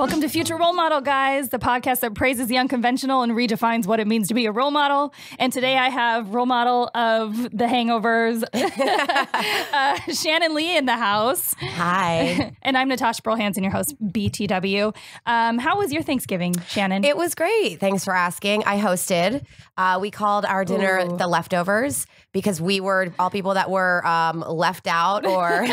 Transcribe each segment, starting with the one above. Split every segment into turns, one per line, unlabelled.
Welcome to Future Role Model, guys, the podcast that praises the unconventional and redefines what it means to be a role model. And today I have role model of The Hangovers, Shannon Leigh in the house.
Hi.
And I'm Natasha, Hansen, your host, BTW. How was your Thanksgiving, Shannon?
It was great. Thanks for asking. I hosted. We called our dinner The Leftovers because we were all people that were left out or...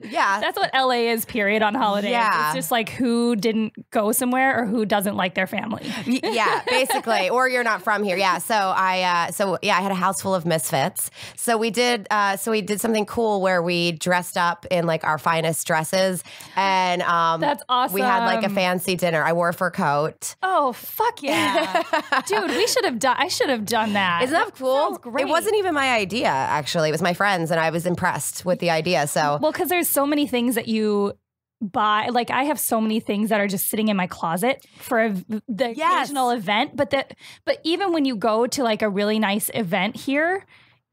yeah.
That's what LA is, period, on holidays.
Yeah.
It's just like who didn't go somewhere or who doesn't like their family.
Yeah, basically. Or you're not from here. Yeah. So I had a house full of misfits. So we did something cool where we dressed up in like our finest dresses and
that's awesome.
We had like a fancy dinner. I wore a fur coat.
Oh, fuck yeah. Dude, I should have done that.
Isn't that cool?
Sounds great.
It wasn't even my idea, actually. It was my friends, and I was impressed with the idea. So,
well, because there's so many things that you buy. Like, I have so many things that are just sitting in my closet for the occasional event. But even when you go to like a really nice event here,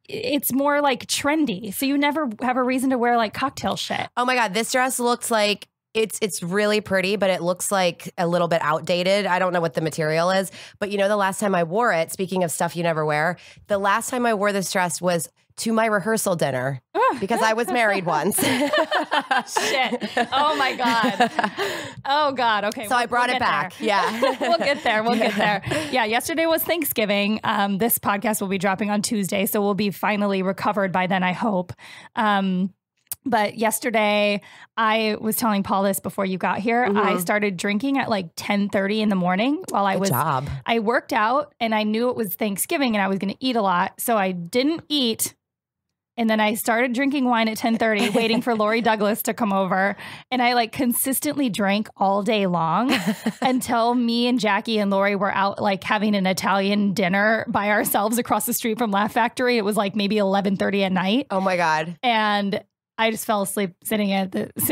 it's more like trendy. So you never have a reason to wear like cocktail shit.
Oh my God, this dress looks like it's really pretty, but it looks like a little bit outdated. I don't know what the material is, but you know, the last time I wore it, speaking of stuff you never wear, the last time I wore this dress was to my rehearsal dinner because I was married once.
Shit. Oh my God. Oh God. Okay.
So I brought it back.
There.
Yeah.
We'll get there. We'll get there. Yeah. Yesterday was Thanksgiving. This podcast will be dropping on Tuesday, so we'll be finally recovered by then, I hope. But yesterday, I was telling Paul this before you got here. Mm-hmm. I started drinking at like 10:30 in the morning while I I worked out and I knew it was Thanksgiving and I was going to eat a lot. So I didn't eat. And then I started drinking wine at 10:30, waiting for Lori Douglas to come over. And I like consistently drank all day long until me and Jackie and Lori were out like having an Italian dinner by ourselves across the street from Laugh Factory. It was like maybe 11:30 at night.
Oh my God.
And I just fell asleep sitting in the booth.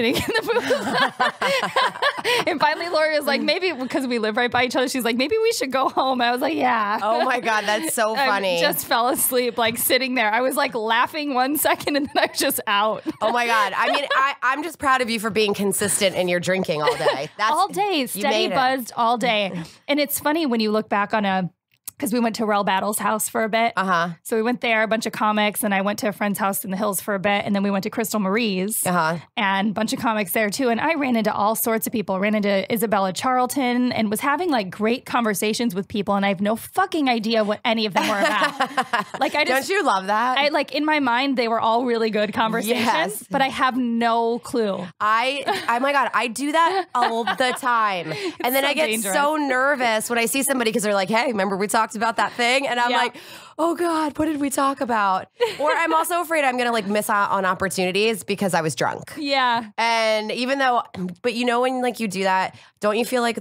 And finally Lori was like, maybe because we live right by each other, she's like, maybe we should go home. I was like, yeah.
Oh my God, that's so funny.
I just fell asleep like sitting there. I was like laughing 1 second and then I was just out.
Oh my God. I mean, I'm just proud of you for being consistent in your drinking all day.
All day, steady buzzed all day. And it's funny when you look back on because we went to Rel Battle's house for a bit. So we went there, a bunch of comics, and I went to a friend's house in the hills for a bit, and then we went to Crystal Marie's, and a bunch of comics there too. And I ran into all sorts of people. Ran into Isabella Charlton and was having like great conversations with people, and I have no fucking idea what any of them were about. Like,
don't you love that?
I like in my mind they were all really good conversations, but I have no clue.
Oh my God, I do that all the time, and then I get so nervous when I see somebody because they're like, "Hey, remember we talked about that thing?" And I'm like, oh God, what did we talk about? Or I'm also afraid I'm gonna like miss out on opportunities because I was drunk.
Yeah.
And even though, but you know, when like you do that, don't you feel like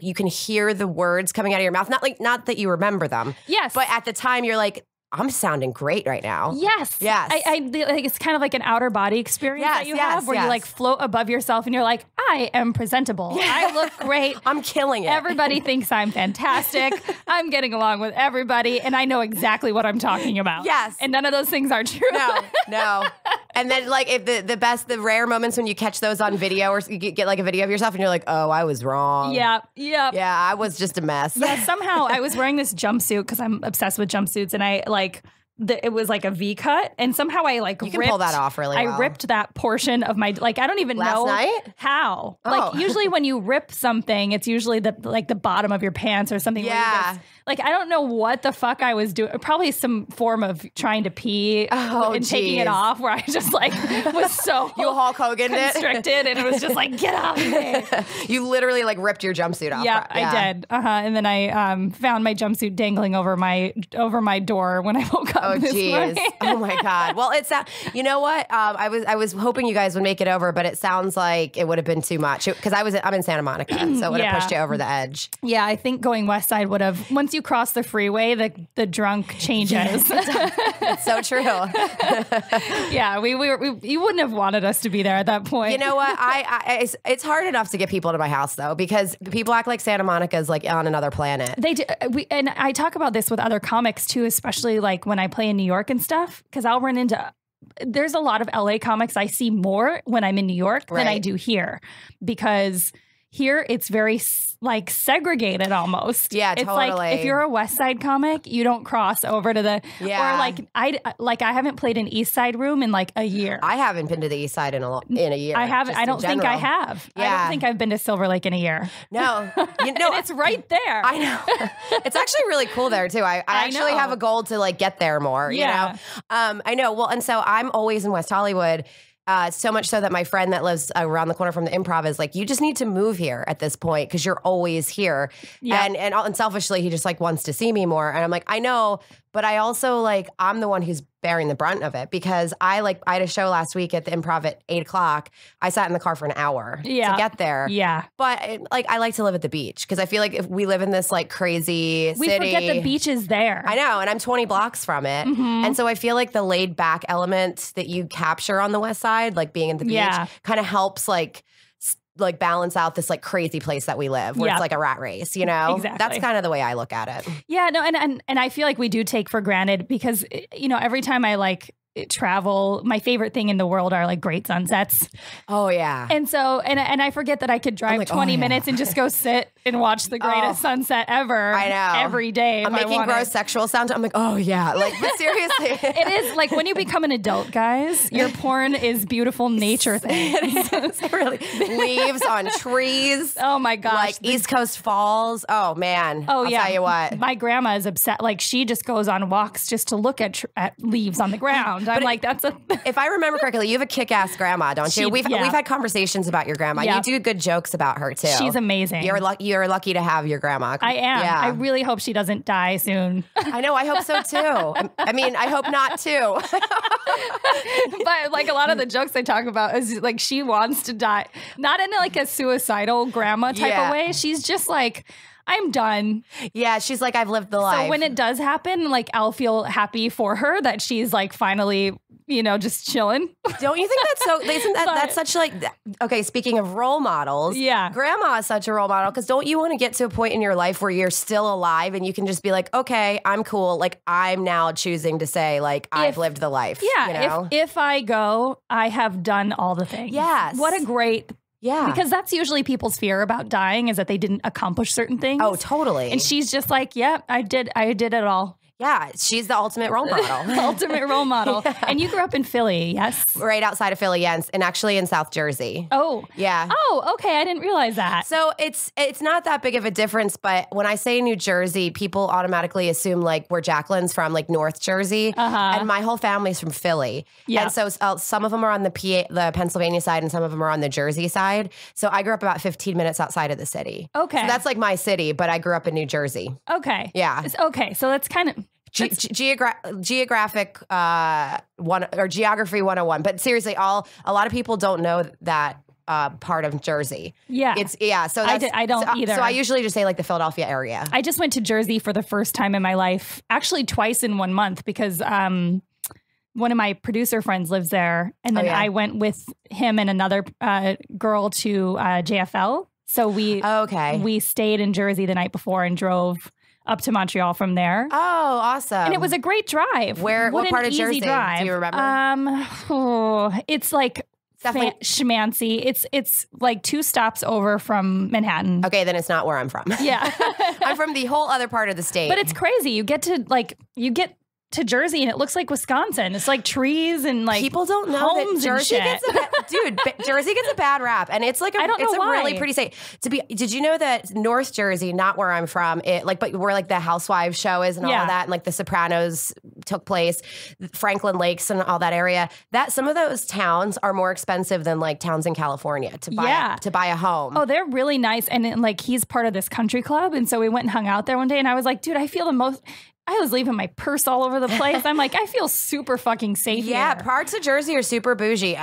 you can hear the words coming out of your mouth? Not that you remember them.
Yes.
But at the time you're like, I'm sounding great right now.
Yes.
Yes.
I like it's kind of like an outer body experience that you have where you like float above yourself and you're like, I am presentable. I look great.
I'm killing it.
Everybody thinks I'm fantastic. I'm getting along with everybody and I know exactly what I'm talking about.
Yes.
And none of those things are true.
No. And then like if the rare moments when you catch those on video or you get like a video of yourself and you're like, oh, I was wrong.
Yeah.
Yeah, I was just a mess.
Yeah, somehow I was wearing this jumpsuit because I'm obsessed with jumpsuits and I it was like a V cut, and somehow I like
you can pull that off really well.
I ripped that portion of my I don't even know how. Like usually when you rip something, it's usually the bottom of your pants or something.
Yeah.
Like I don't know what the fuck I was doing. Probably some form of trying to pee and taking it off, where I just like was so
you Hulk Hogan
constricted, and it was just like get off me.
You literally like ripped your jumpsuit off.
Yeah, I did. And then I found my jumpsuit dangling over my door when I woke up.
Oh geez. Oh my God. Well, it's you know what? I was hoping you guys would make it over, but it sounds like it would have been too much because I'm in Santa Monica, so it would have pushed you over the edge.
Yeah, I think going west side would have. Once you cross the freeway, the drunk changes.
It's so true.
Yeah, you wouldn't have wanted us to be there at that point.
You know what? It's hard enough to get people to my house though, because people act like Santa Monica is like on another planet.
They do. And I talk about this with other comics too, especially like when I play in New York and stuff, because I'll run into there's a lot of LA comics I see more when I'm in New York than I do here, because here it's very like segregated almost.
Yeah,
it's
totally.
Like if you're a West Side comic, you don't cross over to the or I haven't played an East Side room in like a year.
I haven't been to the East Side in a year.
I haven't. I don't think I have. Yeah. I don't think I've been to Silver Lake in a year.
No,
and it's right there.
I know. It's actually really cool there too. I actually have a goal to like get there more.
Yeah.
You know. I know. Well, and so I'm always in West Hollywood. So much so that my friend that lives around the corner from the Improv is like, you just need to move here at this point because you're always here. Yeah. And selfishly, he just like wants to see me more. And I'm like, I know, but I also like, I'm the one who's bearing the brunt of it because I had a show last week at the Improv at 8:00. I sat in the car for an hour to get there.
Yeah.
But I like to live at the beach because I feel like if we live in this like crazy
we
city.
forget the beach is there.
I know. And I'm 20 blocks from it. Mm-hmm. And so I feel like the laid back element that you capture on the West Side, like being at the beach, kind of helps like balance out this like crazy place that we live where it's like a rat race, you know?
Exactly.
That's kind of the way I look at it.
Yeah, no, and I feel like we do take for granted because, you know, every time I like travel, my favorite thing in the world are like great sunsets.
Oh yeah.
And so and I forget that I could drive like, 20 minutes and just go sit and watch the greatest sunset ever.
I know.
Every day.
I'm making gross sexual sounds. I'm like, oh yeah. Like, but seriously.
It is like when you become an adult, guys, your porn is beautiful nature things.
It really. Leaves on trees.
Oh my gosh.
Like East Coast falls. Oh man.
Oh yeah.
I'll tell you what.
My grandma is upset. Like she just goes on walks just to look at leaves on the ground. I'm like, that's a.
If I remember correctly, you have a kick-ass grandma, don't you? We've had conversations about your grandma. You do good jokes about her too.
She's amazing.
You're lucky to have your grandma.
I am. Yeah. I really hope she doesn't die soon.
I know. I hope so too. I mean, I hope not too.
But like a lot of the jokes I talk about is like she wants to die, not in like a suicidal grandma type of way. She's just like, I'm done.
Yeah, she's like, I've lived the life.
So when it does happen, like I'll feel happy for her that she's like finally, you know, just chilling.
Don't you think that's so? Isn't that's such like, okay, speaking of role models, grandma is such a role model because don't you want to get to a point in your life where you're still alive and you can just be like, okay, I'm cool. Like I'm now choosing to say like I've lived the life.
Yeah.
You know?
If I go, I have done all the things.
Yes.
What a great.
Yeah.
Because that's usually people's fear about dying is that they didn't accomplish certain things.
Oh, totally.
And she's just like, I did it all.
Yeah, she's the ultimate role model.
Ultimate role model. Yeah. And you grew up in Philly, yes?
Right outside of Philly, yes, and actually in South Jersey.
Oh.
Yeah.
Oh, okay. I didn't realize that.
So it's not that big of a difference, but when I say New Jersey, people automatically assume like where Jacqueline's from, like North Jersey. And my whole family's from Philly. Yeah. And so some of them are on the Pennsylvania side and some of them are on the Jersey side. So I grew up about 15 minutes outside of the city.
Okay.
So that's like my city, but I grew up in New Jersey.
Okay.
Yeah.
Okay. So that's kind of...
geographic geography 101. But seriously, a lot of people don't know that part of Jersey.
Yeah.
So
I don't either.
So I usually just say like the Philadelphia area.
I just went to Jersey for the first time in my life, actually twice in 1 month because one of my producer friends lives there. And then I went with him and another girl to JFL. So we stayed in Jersey the night before and drove up to Montreal from there.
Oh, awesome.
And it was a great drive.
What part of Jersey
drive.
do you remember?
It's like schmancy. It's like 2 stops over from Manhattan.
Okay, then it's not where I'm from.
Yeah.
I'm from the whole other part of the state.
But it's crazy. You get to Jersey and it looks like Wisconsin. It's like trees and like
people don't know
homes
that Jersey
and shit.
Jersey gets a bad rap, and it's like it's a really pretty state. Did you know that North Jersey, not where I'm from, but where like the Housewives show is and all of that, and like the Sopranos took place, Franklin Lakes and all that area. That some of those towns are more expensive than like towns in California to buy a home.
Oh, they're really nice, and like he's part of this country club, and so we went and hung out there one day, and I was like, dude, I feel the most. I was leaving my purse all over the place. I'm like, I feel super fucking safe here.
Parts of Jersey are super bougie.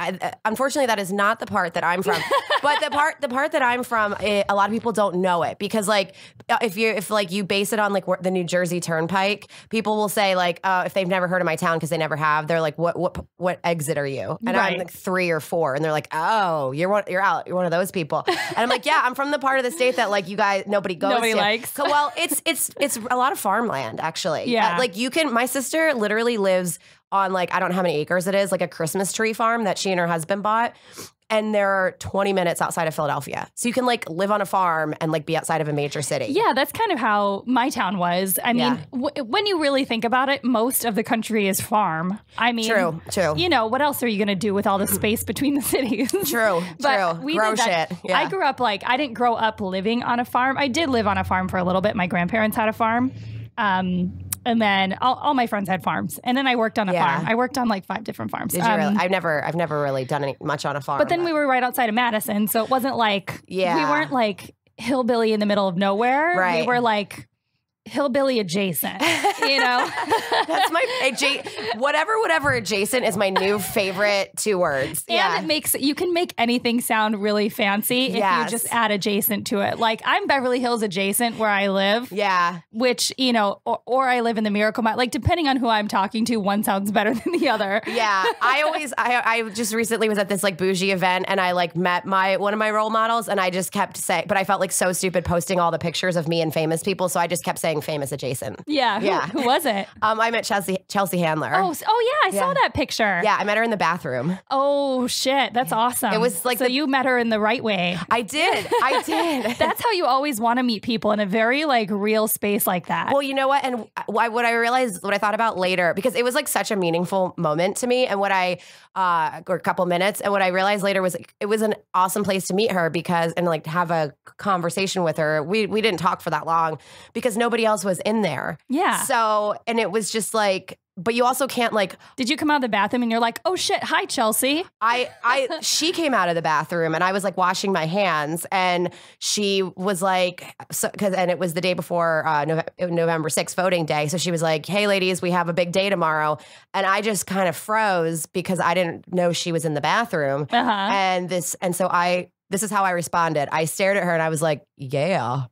Unfortunately, that is not the part that I'm from. But the part that I'm from, a lot of people don't know it because like if you base it on like the New Jersey Turnpike, people will say like if they've never heard of my town because they never have, they're like, what exit are you? And I'm like 3 or 4, and they're like, oh, you're one of those people. And I'm like, yeah, I'm from the part of the state that like you guys nobody goes to.
Likes.
Well, it's a lot of farmland actually. actually.
Yeah.
Like my sister literally lives on like, I don't know how many acres it is, like a Christmas tree farm that she and her husband bought. And they're 20 minutes outside of Philadelphia. So you can like live on a farm and like be outside of a major city.
Yeah, that's kind of how my town was. I mean, when you really think about it, most of the country is farm. I mean,
true.
You know, what else are you going to do with all the space between the cities?
True.
We
grow
did that.
shit. Yeah.
I grew up I didn't grow up living on a farm. I did live on a farm for a little bit. My grandparents had a farm. And then all my friends had farms. And then I worked on a farm. I worked on like 5 different farms.
Did you really? I've never really done much on a farm.
But then we were right outside of Madison. So it wasn't like, we weren't like hillbilly in the middle of nowhere.
Right.
We were like hillbilly adjacent, you know?
That's my, whatever adjacent is my new favorite 2 words.
And you can make anything sound really fancy if you just add adjacent to it. Like I'm Beverly Hills adjacent where I live.
Yeah.
Which, you know, or I live in the Miracle Mile. Like depending on who I'm talking to, one sounds better than the other.
Yeah. I just recently was at this like bougie event and I like met one of my role models and I just kept saying, but I felt like so stupid posting all the pictures of me and famous people. So I just kept saying famous adjacent.
Yeah. Who was it?
I met Chelsea Handler.
Oh yeah. I saw that picture.
Yeah. I met her in the bathroom.
Oh shit. That's awesome.
It was like,
so you met her in the right way.
I did.
That's how you always want to meet people, in a very like real space like that.
Well, you know what? And what I thought about later, because it was like such a meaningful moment to me. And or a couple minutes. And what I realized later was it was an awesome place to meet her and like have a conversation with her. We didn't talk for that long because nobody else was in there.
Yeah.
So, and it was just like, but you also can't like.
Did you come out of the bathroom and you're like, oh shit, hi Chelsea?
She came out of the bathroom and I was like washing my hands and she was like, and it was the day before November 6th voting day. So she was like, hey ladies, we have a big day tomorrow. And I just kind of froze because I didn't know she was in the bathroom. And so this is how I responded. I stared at her and I was like, yeah.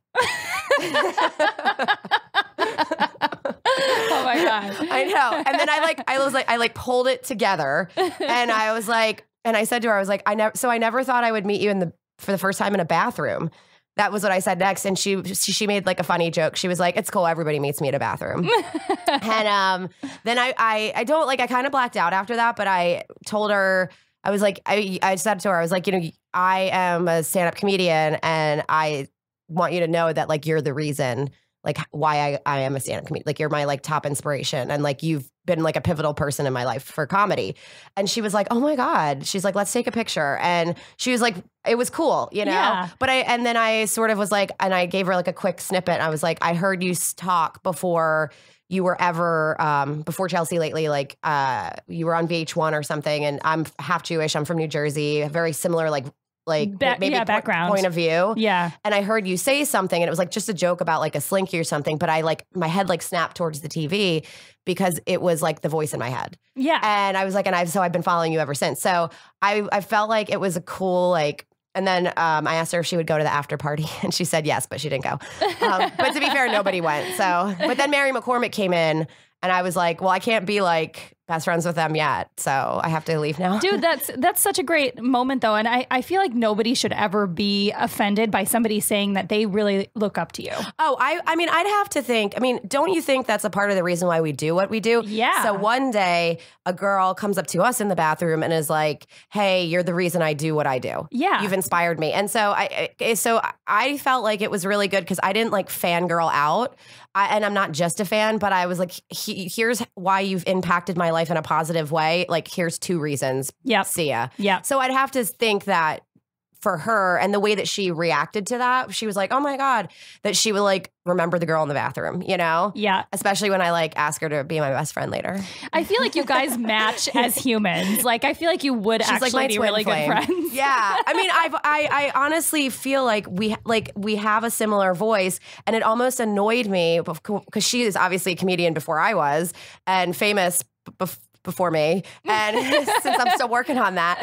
Oh my God.
I know. And then I pulled it together and I was like, and I said to her, I was like, I never thought I would meet you for the first time in a bathroom. That was what I said next. And she made like a funny joke. She was like, it's cool. Everybody meets me in a bathroom. And then I don't like, I kind of blacked out after that, but I told her, I was like, I said to her, I was like, you know, I am a stand-up comedian and I want you to know that like, you're the reason like why I am a stand-up comedian. Like you're my like top inspiration. And like, you've been like a pivotal person in my life for comedy. And she was like, oh my God. She's like, let's take a picture. And she was like, it was cool, you know? Yeah. But then I sort of was like, and I gave her like a quick snippet. I was like, I heard you talk before you were ever, before Chelsea lately, like you were on VH1 or something. And I'm half Jewish. I'm from New Jersey. Very similar, maybe
background
point of view.
Yeah.
And I heard you say something and it was like just a joke about like a slinky or something, but I like my head like snapped towards the TV because it was like the voice in my head.
Yeah.
And I was like, so I've been following you ever since. So I felt like it was a cool like. And then I asked her if she would go to the after party and she said yes, but she didn't go. But to be fair, nobody went. So, but then Mary McCormick came in and I was like, well, I can't be like best friends with them yet. So I have to leave now.
Dude, that's such a great moment though. And I feel like nobody should ever be offended by somebody saying that they really look up to you.
Oh, I mean, I'd have to think, don't you think that's a part of the reason why we do what we do?
Yeah.
So one day a girl comes up to us in the bathroom and is like, hey, you're the reason I do what I do.
Yeah.
You've inspired me. And so I felt like it was really good because I didn't like fangirl out. And I'm not just a fan, but I was like, here's why you've impacted my life in a positive way. Like, here's 2 reasons.
Yep.
See ya.
Yeah.
So I'd have to think that for her and the way that she reacted to that, she was like, oh my God, that she would like remember the girl in the bathroom, you know?
Yeah.
Especially when I like ask her to be my best friend later.
I feel like you guys match as humans. Like, I feel like you would actually be really good friends.
Yeah. I mean, I honestly feel like we have a similar voice and it almost annoyed me because she is obviously a comedian before I was and famous before me, and since I'm still working on that,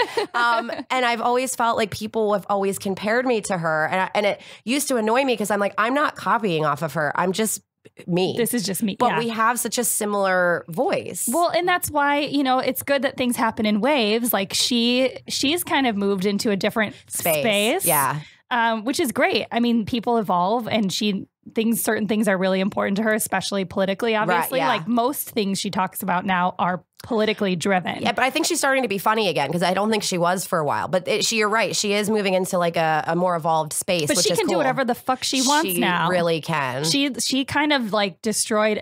and I've always felt like people have always compared me to her, and it used to annoy me because I'm like, I'm not copying off of her. I'm just me.
This is just me.
But we have such a similar voice.
Well, and that's why, it's good that things happen in waves. Like she's kind of moved into a different space.
Yeah.
which is great. I mean, people evolve, and certain things are really important to her, especially politically, obviously.
Right, yeah.
Like most things she talks about now are politically driven.
Yeah, but I think she's starting to be funny again, because I don't think she was for a while. But you're right. She is moving into like a more evolved space,
but
which
she
is
can
cool.
do whatever the fuck she wants now.
She really can.
She kind of like destroyed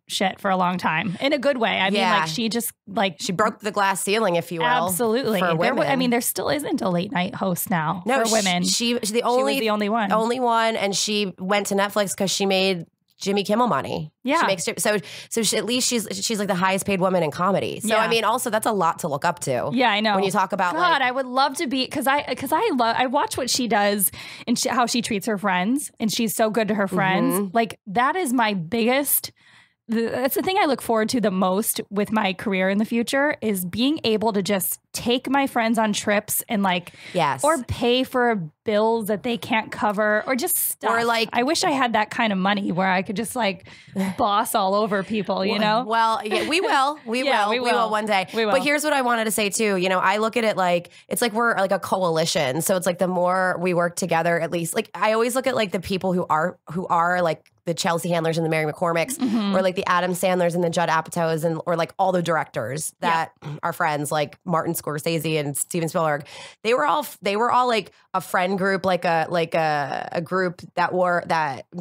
shit for a long time in a good way. I mean, like she just like
she broke the glass ceiling, if you will.
Absolutely.
For women.
There still isn't a late night host now
for
women.
She's the
she was the only one.
Only one, and she went to Netflix because she made Jimmy Kimmel money.
Yeah,
she makes so at least she's like the highest paid woman in comedy. So I mean, also that's a lot to look up to.
Yeah, I know.
When you talk about
I would love to be because I watch what she does and how she treats her friends, and she's so good to her friends. Like that is my biggest. That's the thing I look forward to the most with my career in the future is being able to just take my friends on trips and or pay for bills that they can't cover or just stuff. Or I wish I had that kind of money where I could just boss all over people, you know?
Well, yeah, we will. We will one day.
We will.
But here's what I wanted to say too. You know, I look at it it's like we're like a coalition. So it's like the more we work together, at least I always look at the people who are like the Chelsea Handlers and the Mary McCormicks, or like the Adam Sandlers and the Judd Apatows, or like all the directors that are friends, like Martin Scorsese and Steven Spielberg. They were all like a friend group, like a group that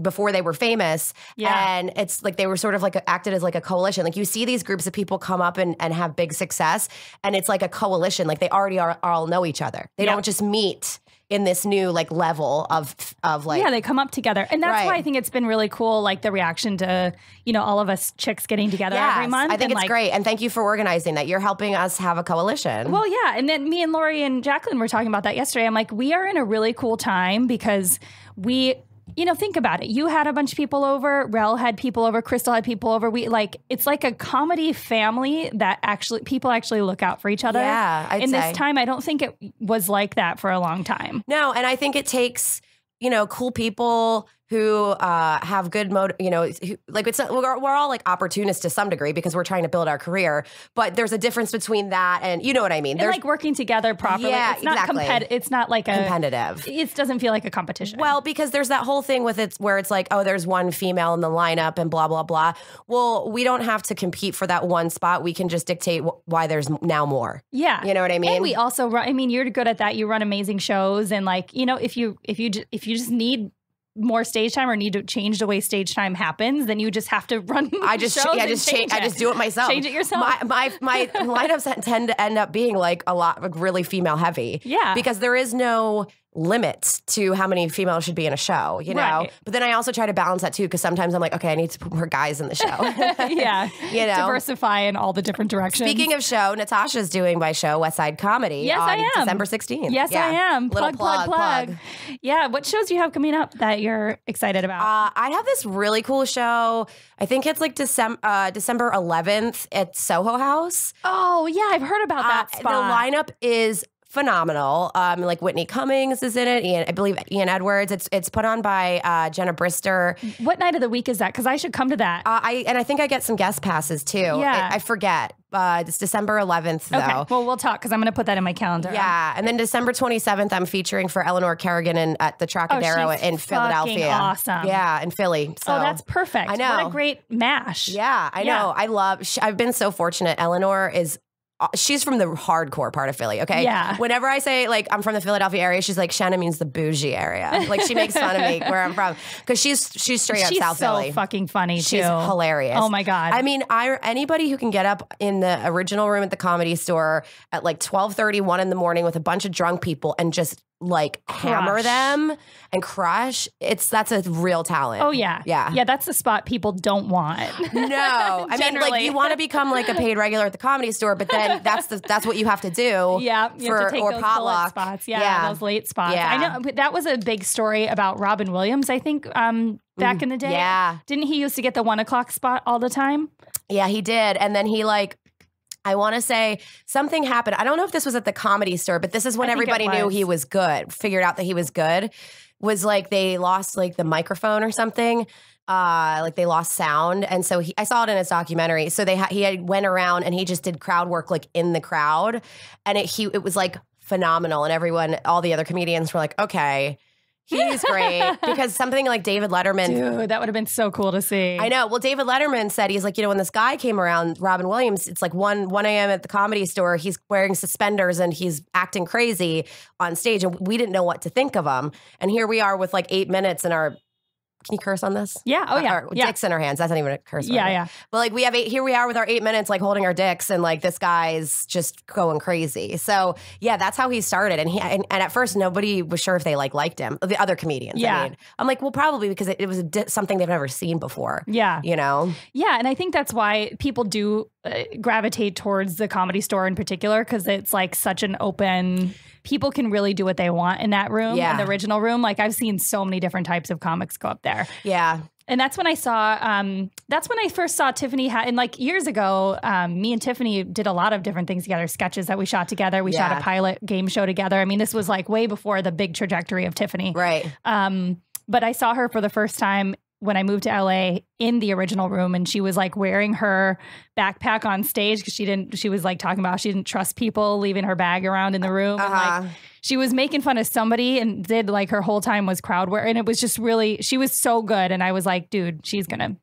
before they were famous. Yeah. And it's like they were sort of acted as like a coalition. Like you see these groups of people come up and have big success, and it's like a coalition. Like they already all know each other. They don't just meet in this new level of
they come up together, and that's why I think it's been really cool, the reaction to all of us chicks getting together every month.
I think it's great, and thank you for organizing that. You're helping us have a coalition.
Well, yeah, and then me and Lori and Jacqueline were talking about that yesterday. I'm like, we are in a really cool time because we. Think about it. You had a bunch of people over. Rel had people over. Crystal had people over. It's like a comedy family that people actually look out for each other.
Yeah, I'd say.
This time, I don't think it was like that for a long time.
No, and I think it takes cool people who have good we're all like opportunists to some degree because we're trying to build our career, but there's a difference between that and you know what I mean.
There's working together properly. Yeah, it's not
exactly.
It's not like a
competitive.
It doesn't feel like a competition.
Well, because there's that whole thing with it where it's like, oh, there's one female in the lineup and blah blah blah. Well, we don't have to compete for that one spot. We can just dictate why there's now more.
Yeah,
you know what I mean.
And we also run. I mean, you're good at that. You run amazing shows, and if you just need more stage time or need to change the way stage time happens, then you just have to run. I just
do it myself.
Change it yourself.
My lineups tend to end up being a lot really female heavy.
Yeah,
because there is no limits to how many females should be in a show, you know?
Right.
But then I also try to balance that too, because sometimes I'm like, okay, I need to put more guys in the show.
Yeah. Diversify in all the different directions.
Speaking of show, Natasha's doing my show, West Side Comedy,
yes,
on
I am.
December 16th.
Yes,
yeah.
I am.
Plug.
Yeah. What shows do you have coming up that you're excited about?
I have this really cool show. I think it's December 11th at Soho House.
Oh, yeah. I've heard about that spot.
The lineup is phenomenal. Whitney Cummings is in it. I believe Ian Edwards. It's put on by Jenna Brister.
What night of the week is that? Because I should come to that.
I think I get some guest passes too.
Yeah.
I forget. It's December 11th though.
Okay. Well, we'll talk because I'm going to put that in my calendar.
Yeah. And then December 27th, I'm featuring for Eleanor Kerrigan at the Trocadero in Philadelphia.
Awesome.
Yeah, in Philly. So,
that's perfect.
I know.
What a great mash.
Yeah, I know. I've been so fortunate. Eleanor she's from the hardcore part of Philly, okay?
Yeah.
Whenever I say, I'm from the Philadelphia area, she's like, Shannon means the bougie area. She makes fun of me where I'm from. Because she's straight up South Philly.
She's so fucking funny, too.
She's hilarious.
Oh, my God.
I mean, anybody who can get up in the original room at the Comedy Store at 12:30, 1 in the morning with a bunch of drunk people and just hammer them and crush, that's a real talent.
Oh, yeah.
Yeah.
Yeah, that's the spot people don't want.
No. I mean, you want to become a paid regular at the Comedy Store, but then that's what you have to do.
Yeah. You have to take those
potluck
spots. Yeah, those late spots.
Yeah.
I know, but that was a big story about Robin Williams, I think, back in the day.
Yeah.
Didn't he used to get the 1 o'clock spot all the time?
Yeah, he did. And then he I want to say something happened. I don't know if this was at the Comedy Store, but this is when everybody knew he was good, figured out that he was good. Was they lost the microphone or something. They lost sound. And so I saw it in his documentary. So he went around and he just did crowd work in the crowd. And it was phenomenal. And everyone, all the other comedians were like, okay, he's great. Because something like David Letterman.
Dude, that would have been so cool to see.
I know. Well, David Letterman said, he's like, when this guy came around, Robin Williams, it's like 1 a.m. at the Comedy Store. He's wearing suspenders and he's acting crazy on stage. And we didn't know what to think of him. And here we are with like 8 minutes in our... Can you curse on this?
Yeah. Oh, yeah.
Dicks in our hands. That's not even a curse word.
Yeah, yeah.
But like we have here we are with our 8 minutes, like holding our dicks, and like this guy's just going crazy. So yeah, that's how he started. And and at first nobody was sure if they liked him. The other comedians.
Yeah.
I mean, I'm like, well, probably because it was something they've never seen before.
Yeah.
You know?
Yeah. And I think that's why people do gravitate towards the Comedy Store in particular, because it's like such an open... People can really do what they want in that room, in the original room. Like I've seen so many different types of comics go up there.
Yeah.
And that's when I saw, that's when I first saw Tiffany, and like years ago, me and Tiffany did a lot of different things together, sketches that we shot together. We shot a pilot game show together. I mean, this was like way before the big trajectory of Tiffany.
Right.
But I saw her for the first time when I moved to LA in the original room, and she was like wearing her backpack on stage because she was like talking about how she didn't trust people leaving her bag around in the room. And like she was making fun of somebody and did like her whole time was crowd work. And it was just really, she was so good. And I was like, dude, she's going to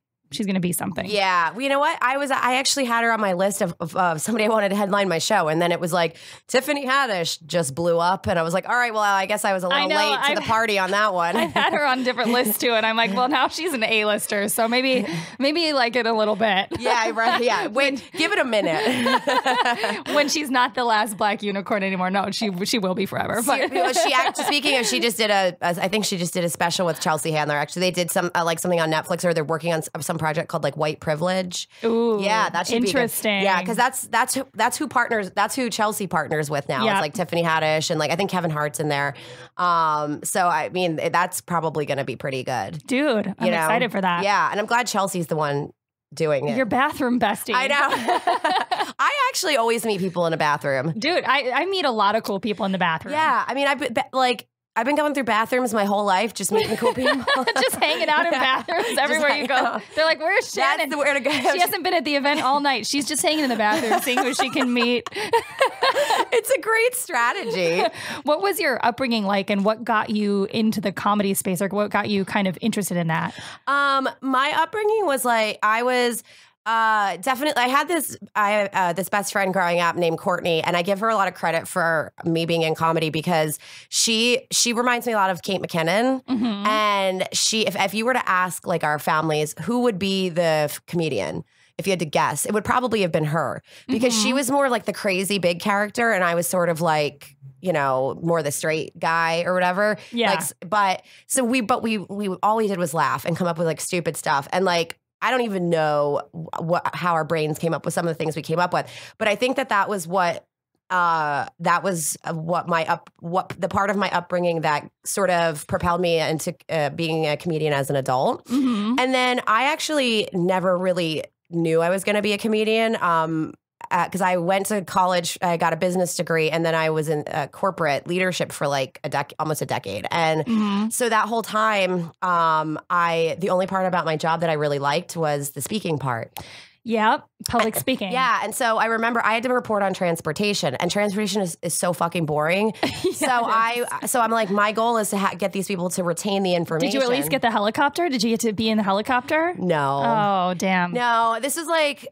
be something.
Yeah. Well, you know what? I actually had her on my list of somebody I wanted to headline my show. And then it was like, Tiffany Haddish just blew up. And I was like, all right, well, I guess I was a little late to the party on that one.
I had her on different lists too. And I'm like, well, now she's an A-lister. So maybe like it a little bit.
Yeah, right. Yeah. Wait, give it a minute.
When she's not the last black unicorn anymore. No, she will be forever. But
speaking of, she just did I think she just did a special with Chelsea Handler. Actually, they did some like something on Netflix, or they're working on some project called like White Privilege.
Ooh,
yeah, that should
interesting.
Be good. Yeah, because that's who Chelsea partners with now. Yep. It's like Tiffany Haddish and like I think Kevin Hart's in there. So I mean that's probably going to be pretty good,
dude. I'm excited for that.
Yeah, and I'm glad Chelsea's the one doing it.
Your bathroom bestie.
I know. I actually always meet people in a bathroom,
dude. I meet a lot of cool people in the bathroom.
Yeah, I mean I've been going through bathrooms my whole life, just meeting cool people.
Just hanging out in bathrooms everywhere you go. They're like, where's Shannon?
That's where to go.
She hasn't been at the event all night. She's just hanging in the bathroom, seeing who she can meet.
It's a great strategy.
What was your upbringing like, and what got you into the comedy space? Or what got you kind of interested in that?
My upbringing was like, I was... definitely. I had this best friend growing up named Courtney, and I give her a lot of credit for me being in comedy because she reminds me a lot of Kate McKinnon. Mm-hmm. And if you were to ask like our families who would be the comedian, if you had to guess, it would probably have been her because she was more like the crazy big character, and I was sort of like, you know, more the straight guy or whatever.
Yeah.
Like, we all we did was laugh and come up with like stupid stuff, and like. I don't even know how our brains came up with some of the things we came up with, but I think that was what the part of my upbringing that sort of propelled me into being a comedian as an adult. Mm-hmm. And then I actually never really knew I was going to be a comedian. Because I went to college, I got a business degree, and then I was in corporate leadership for like almost a decade. And so that whole time, the only part about my job that I really liked was the speaking part.
Yep. Public speaking.
Yeah. And so I remember I had to report on transportation, and transportation is so fucking boring. Yeah, so I'm like, my goal is to get these people to retain the information.
Did you at least get the helicopter? Did you get to be in the helicopter?
No.
Oh, damn.
No, this is like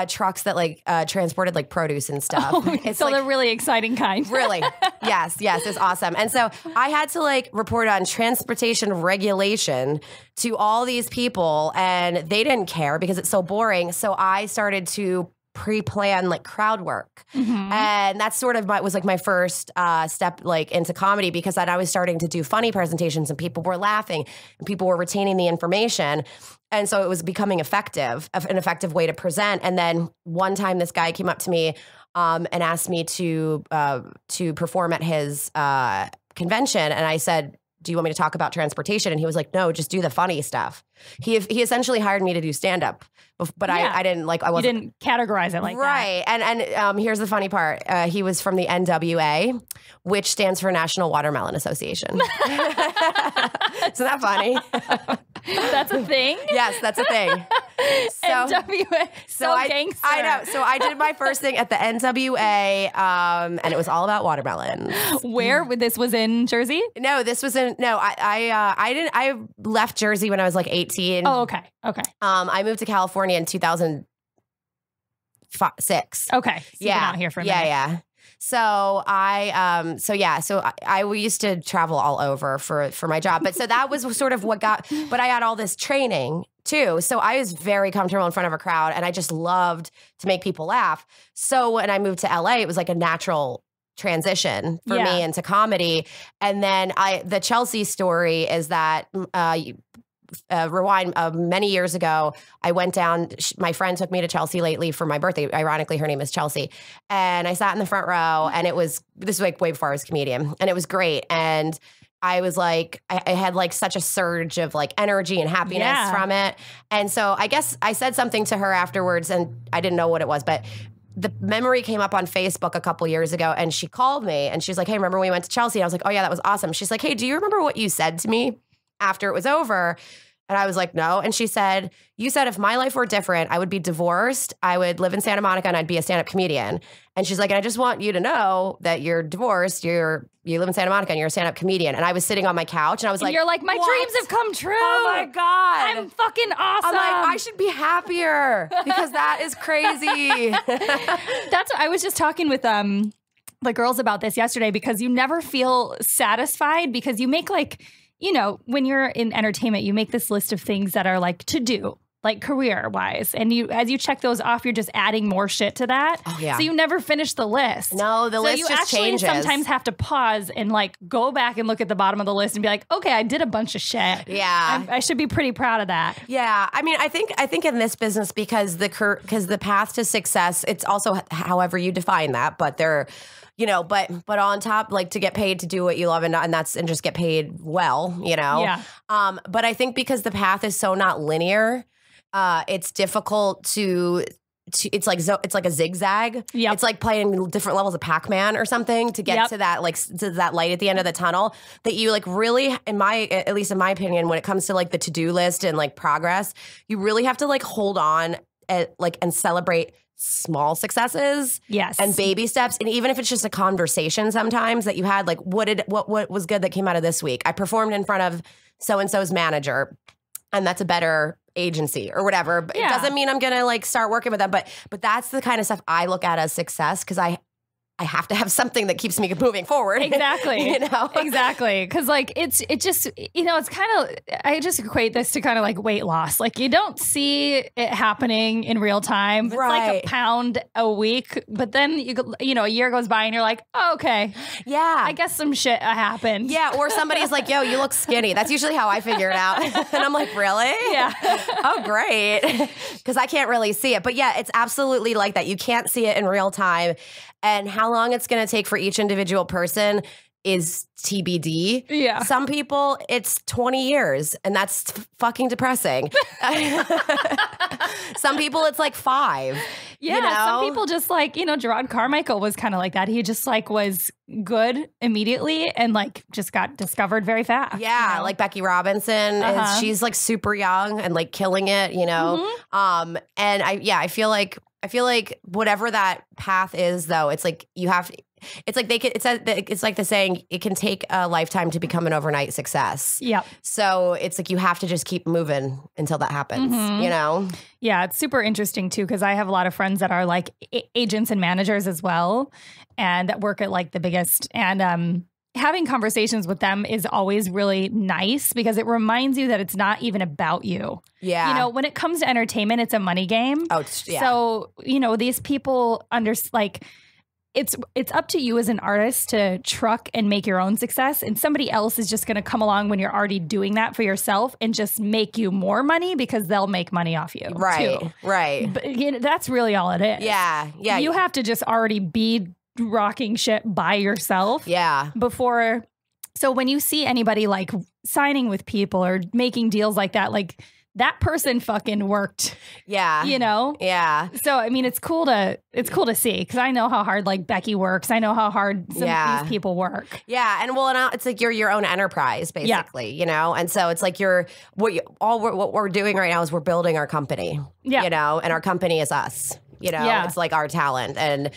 trucks that like transported like produce and stuff.
Oh, it's so like, the really exciting kind.
Really. Yes, it's awesome. And so I had to like report on transportation regulation to all these people, and they didn't care because it's so boring. So I started to pre-plan like crowd work. Mm-hmm. And that's sort of was like my first step like into comedy, because then I was starting to do funny presentations and people were laughing and people were retaining the information. And so it was becoming an effective way to present. And then one time this guy came up to me and asked me to perform at his convention. And I said, do you want me to talk about transportation? And he was like, no, just do the funny stuff. He essentially hired me to do stand-up, but yeah. I didn't like, I wasn't.
You didn't categorize it like
right.
that.
Right. And here's the funny part. He was from the NWA, which stands for National Watermelon Association. Isn't that funny?
That's a thing?
Yes, that's a thing.
NWA. So gangster.
I know. So I did my first thing at the NWA, and it was all about watermelons.
Where this was in Jersey?
No, this was in I left Jersey when I was like 18.
Oh, okay. Okay.
I moved to California in 2006.
Okay. So you've been out here for a minute.
Yeah. So I used to travel all over for my job. But so that was sort of but I had all this training too. So I was very comfortable in front of a crowd and I just loved to make people laugh. So when I moved to LA, it was like a natural transition for me into comedy. And then the Chelsea story is that, rewind many years ago, I went down, my friend took me to Chelsea lately for my birthday. Ironically, her name is Chelsea. And I sat in the front row and this is like way before I was a comedian, and it was great. And I was like, I had like such a surge of like energy and happiness from it. And so I guess I said something to her afterwards and I didn't know what it was, but the memory came up on Facebook a couple years ago and she called me and she's like, hey, remember when we went to Chelsea? And I was like, oh yeah, that was awesome. She's like, hey, do you remember what you said to me after it was over? And I was like, no. And she said, you said if my life were different, I would be divorced, I would live in Santa Monica, and I'd be a stand-up comedian. And she's like, and I just want you to know that you're divorced, you live in Santa Monica, and you're a stand-up comedian. And I was sitting on my couch, and I was like,
you're like, my dreams have come true.
Oh my God.
I'm fucking awesome.
I'm like, I should be happier because that is crazy.
That's what I was just talking with the girls about this yesterday, because you never feel satisfied because you make like, you know, when you're in entertainment, you make this list of things that are like to do, like career wise. And as you check those off, you're just adding more shit to that. Oh, yeah. So you never finish the list.
No, the list just changes.
You actually sometimes have to pause and like go back and look at the bottom of the list and be like, okay, I did a bunch of shit.
Yeah.
I should be pretty proud of that.
Yeah. I mean, I think in this business, because the path to success, it's also however you define that, but but on top, like to get paid to do what you love and just get paid well, you know?
Yeah.
But I think because the path is so not linear, it's difficult it's like a zigzag.
Yep.
It's like playing different levels of Pac-Man or something to get to that, like to that light at the end of the tunnel that you like really, at least in my opinion, when it comes to like the to-do list and like progress, you really have to like hold on and celebrate small successes, and baby steps, and even if it's just a conversation sometimes that you had, like what was good that came out of this week. I performed in front of so-and-so's manager, and that's a better agency or whatever. But it doesn't mean I'm gonna like start working with them, but that's the kind of stuff I look at as success, because I have to have something that keeps me moving forward.
Exactly.
You know?
Exactly. Because like it's just, you know, it's kind of, I just equate this to kind of like weight loss. Like you don't see it happening in real time. It's like a pound a week, but then a year goes by and you're like, oh, okay.
Yeah.
I guess some shit happened.
Yeah. Or somebody's like, yo, you look skinny. That's usually how I figure it out. And I'm like, really?
Yeah.
Oh, great. Because I can't really see it. But yeah, it's absolutely like that. You can't see it in real time. And how long it's going to take for each individual person is TBD.
Yeah.
Some people, it's 20 years, and that's fucking depressing. Some people, it's like 5.
Yeah.
You know?
Some people just like, Gerard Carmichael was kind of like that. He just like was good immediately and like just got discovered very fast.
Yeah. Like Becky Robinson, she's like super young and like killing it,
Mm-hmm.
And I feel like whatever that path is, though, it's like you have to, it's like it's like the saying, it can take a lifetime to become an overnight success.
Yep.
So it's like you have to just keep moving until that happens,
Yeah, it's super interesting too, because I have a lot of friends that are like agents and managers as well, and that work at like the biggest, and having conversations with them is always really nice because it reminds you that it's not even about you.
Yeah.
When it comes to entertainment, it's a money game.
Oh, yeah.
So, these people it's up to you as an artist to truck and make your own success, and somebody else is just going to come along when you're already doing that for yourself and just make you more money because they'll make money off you.
Right.
Too.
Right.
But that's really all it is.
Yeah. Yeah.
You have to just already be rocking shit by yourself.
Yeah.
So when you see anybody like signing with people or making deals like that, like that person fucking worked.
Yeah.
You know?
Yeah.
So, I mean, it's cool to see because I know how hard like Becky works. I know how hard some of these people work.
Yeah. And it's like you're your own enterprise, basically, you know? And so it's like what we're doing right now is we're building our company, you know, and our company is us. You know, it's like our talent and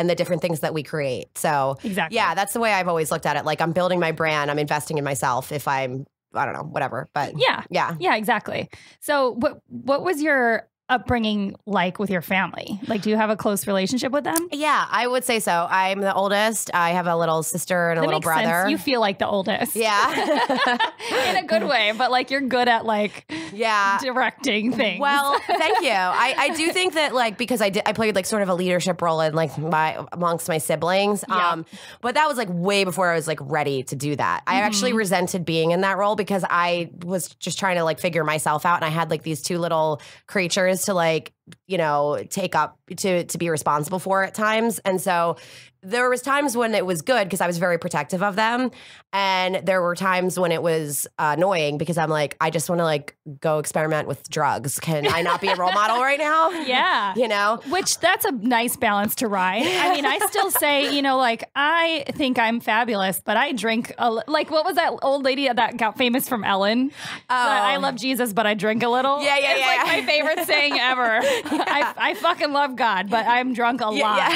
the different things that we create. So
exactly.
Yeah, that's the way I've always looked at it. Like I'm building my brand, I'm investing in myself if I don't know, whatever. But yeah,
exactly. So what was your upbringing like with your family? Like, do you have a close relationship with them?
Yeah, I would say so. I'm the oldest. I have a little sister and a little brother. Sense.
You feel like the oldest.
Yeah.
In a good way, but like you're good at like directing things.
Well, thank you. I do think that like because I played like sort of a leadership role in like amongst my siblings. But that was like way before I was like ready to do that. I actually resented being in that role because I was just trying to like figure myself out and I had like these two little creatures to like, you know, take up to be responsible for at times. And so there was times when it was good because I was very protective of them. And there were times when it was annoying because I'm like, I just want to like go experiment with drugs. Can I not be a role model right now?
Yeah.
You know?
Which that's a nice balance to ride. I mean, I still say, you know, like I think I'm fabulous, but I drink like what was that old lady that got famous from Ellen? I love Jesus, but I drink a little.
Yeah.
It's like my favorite saying ever. I fucking love God, but I'm drunk a lot.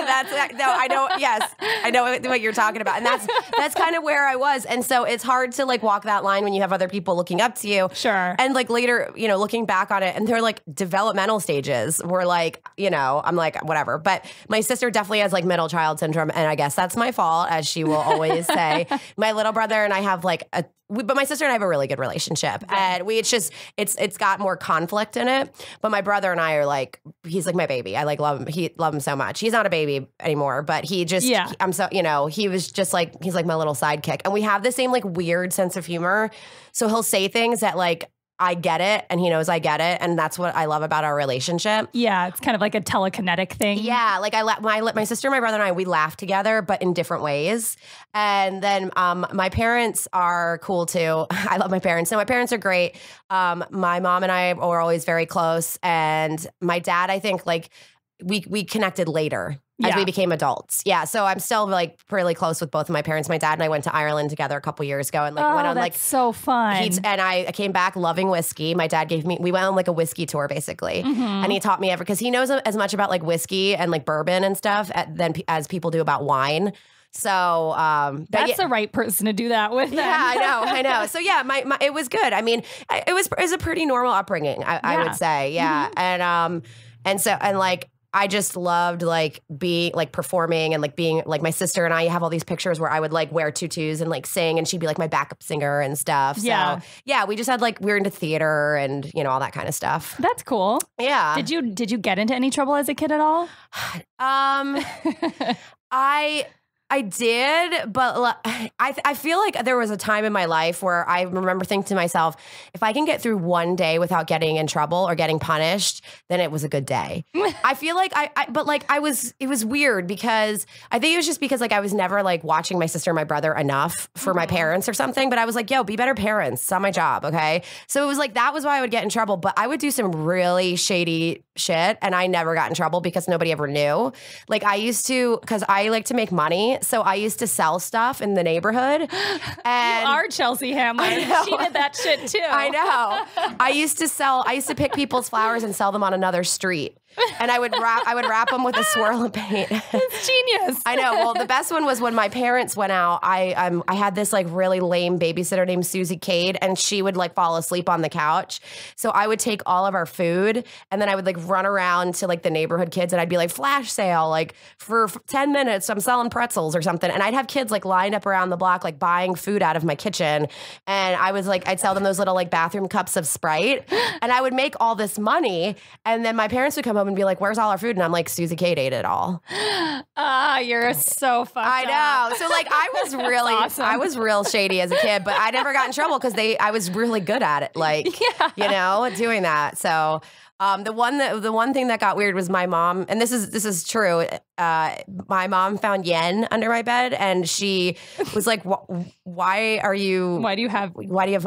I know. Yes, I know what you're talking about, and that's kind of where I was. And so it's hard to like walk that line when you have other people looking up to you.
Sure.
And like later, you know, looking back on it, and they're like developmental stages where like, you know, I'm like whatever. But my sister definitely has like middle child syndrome, and I guess that's my fault, as she will always say. My little brother and I have like but my sister and I have a really good relationship, and it's got more conflict in it. But my brother and I are like, he's like my baby. I like love him. Love him so much. He's not a baby anymore, but he just, I'm so, you know, he was just like, he's like my little sidekick, and we have the same like weird sense of humor. So he'll say things that like I get it, and he knows I get it, and that's what I love about our relationship.
Yeah, it's kind of like a telekinetic thing.
Yeah, like my sister, my brother, and I, we laugh together, but in different ways. And then my parents are cool too. I love my parents. So my parents are great. My mom and I were always very close, and my dad, I think, like we connected later. As we became adults. Yeah. So I'm still like really close with both of my parents. My dad and I went to Ireland together a couple years ago and like went on
that's
like
so fun.
And I came back loving whiskey. My dad we went on like a whiskey tour basically. And he taught me because he knows as much about like whiskey and like bourbon and stuff as people do about wine. So
that's the right person to do that with.
Yeah, I know. So yeah, it was good. I mean, it was a pretty normal upbringing, I would say. Yeah. And like I just loved like being like performing and like being like my sister and I have all these pictures where I would like wear tutus and like sing, and she'd be like my backup singer and stuff. So yeah, we just had like we were into theater and you know all that kind of stuff.
That's cool.
Yeah.
Did you get into any trouble as a kid at all?
I did, but I feel like there was a time in my life where I remember thinking to myself, if I can get through one day without getting in trouble or getting punished, then it was a good day. I feel like it was weird because I think it was just because like I was never like watching my sister and my brother enough for my parents or something, but I was like, yo, be better parents. It's not my job, okay? So it was like, that was why I would get in trouble, but I would do some really shady shit and I never got in trouble because nobody ever knew. Like I used to, because I like to make money, so I used to sell stuff in the neighborhood. And
you are Chelsea Handler. She did that shit too.
I know. I used to pick people's flowers and sell them on another street. And I would wrap them with a swirl of paint.
It's genius.
I know. Well, the best one was when my parents went out. I had this like really lame babysitter named Susie Cade, and she would like fall asleep on the couch. So I would take all of our food, and then I would like run around to like the neighborhood kids, and I'd be like, flash sale, like for 10 minutes, I'm selling pretzels or something. And I'd have kids like lined up around the block, like buying food out of my kitchen. And I was like, I'd sell them those little like bathroom cups of Sprite, and I would make all this money. And then my parents would come home and be like, where's all our food? And I'm like, Susie Kate ate it all.
You're so fucked
I know.
up.
So like I was really,
awesome.
I was real shady as a kid, but I never got in trouble because I was really good at it. Like, you know, doing that. So The one thing that got weird was my mom, and this is true. My mom found yen under my bed, and she was like, "Why do you have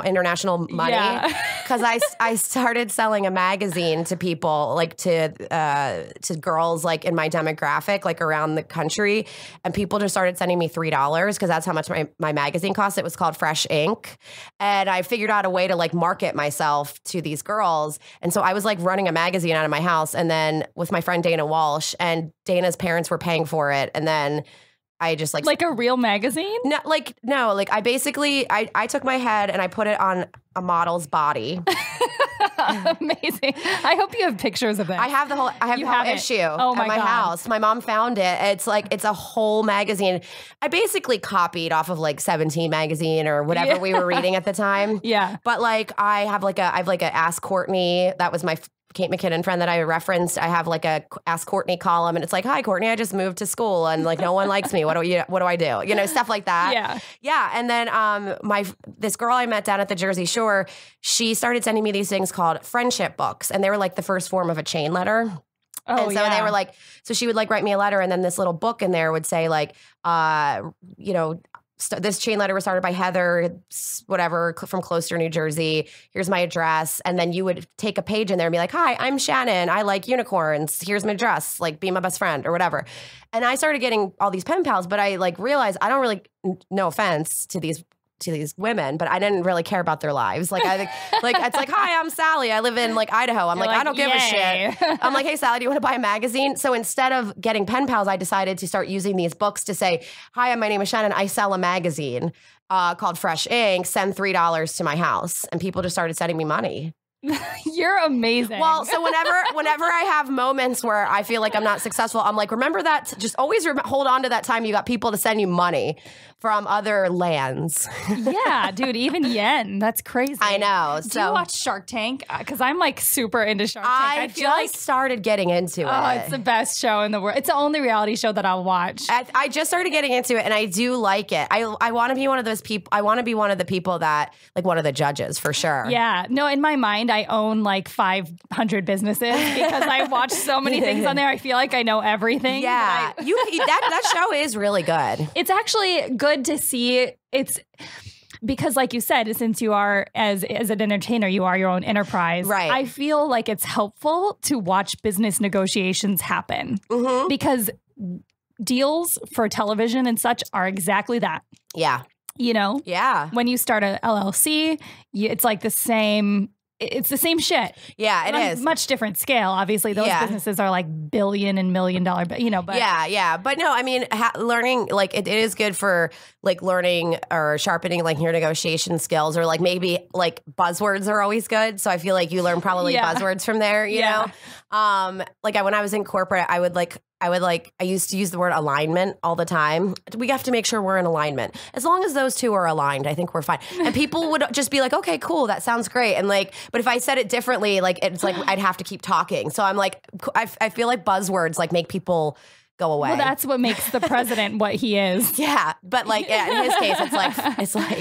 international money?" Because I started selling a magazine to people, like to girls like in my demographic, like around the country, and people just started sending me $3 because that's how much my magazine cost. It was called Fresh Ink, and I figured out a way to like market myself to these girls, and so I was like running a magazine out of my house, and then with my friend Dana Walsh, and Dana's parents were paying for it, and then I just like
a real magazine?
No, I basically I took my head and I put it on a model's body.
Amazing. I hope you have pictures of it.
I have the whole issue at my house. My mom found it. It's a whole magazine. I basically copied off of like 17 magazine or whatever we were reading at the time.
Yeah.
But like I have a Ask Courtney. That was my Kate McKinnon friend that I referenced. I have like a Ask Courtney column, and it's like, "Hi, Courtney, I just moved to school and like no one likes me. What do I do?" You know, stuff like that.
Yeah.
Yeah. And then this girl I met down at the Jersey Shore, she started sending me these things called friendship books, and they were like the first form of a chain letter.
Oh,
and so they were like, so she would like write me a letter, and then this little book in there would say like, this chain letter was started by Heather, whatever, from Closter, New Jersey. Here's my address. And then you would take a page in there and be like, "Hi, I'm Shannon. I like unicorns. Here's my address. Like, be my best friend," or whatever. And I started getting all these pen pals, but I like realized I don't really, no offense to these women, but I didn't really care about their lives. Like it's like, "Hi, I'm Sally. I live in like Idaho." I'm like, "I don't give a shit." I'm like, "Hey, Sally, do you want to buy a magazine?" So instead of getting pen pals, I decided to start using these books to say, "Hi, my name is Shannon. I sell a magazine called Fresh Ink. Send $3 to my house." And people just started sending me money.
You're amazing.
Well, so whenever I have moments where I feel like I'm not successful, I'm like, remember that, just always hold on to that time you got people to send you money from other lands.
Yeah, dude, even yen. That's crazy.
I know.
Do you watch Shark Tank? Because I'm like super into Shark Tank.
I feel just started getting into it.
Oh, it's the best show in the world. It's the only reality show that I'll watch.
I just started getting into it, and I do like it. I want to be one of those people. I want to be one of the people that, like, one of the judges for sure.
Yeah. No, in my mind, I own like 500 businesses because I watch so many things on there. I feel like I know everything.
Yeah. That show is really good.
It's actually good to see. It's because, like you said, since you are as an entertainer, you are your own enterprise.
Right.
I feel like it's helpful to watch business negotiations happen because deals for television and such are exactly that.
Yeah.
You know?
Yeah.
When you start an LLC, it's like the same. It's the same shit.
Yeah, it is.
Much different scale. Obviously, those businesses are like billion and $1 million, but
yeah. But no, I mean, learning, like, it is good for like learning or sharpening like your negotiation skills, or like maybe like buzzwords are always good. So I feel like you learn probably buzzwords from there, you know? Like when I was in corporate, I used to use the word alignment all the time. We have to make sure we're in alignment. As long as those two are aligned, I think we're fine. And people would just be like, "Okay, cool, that sounds great." And like, but if I said it differently, like it's like I'd have to keep talking. So I'm like, I feel like buzzwords like make people go away.
Well, that's what makes the president what he is.
Yeah, but like in his case, it's like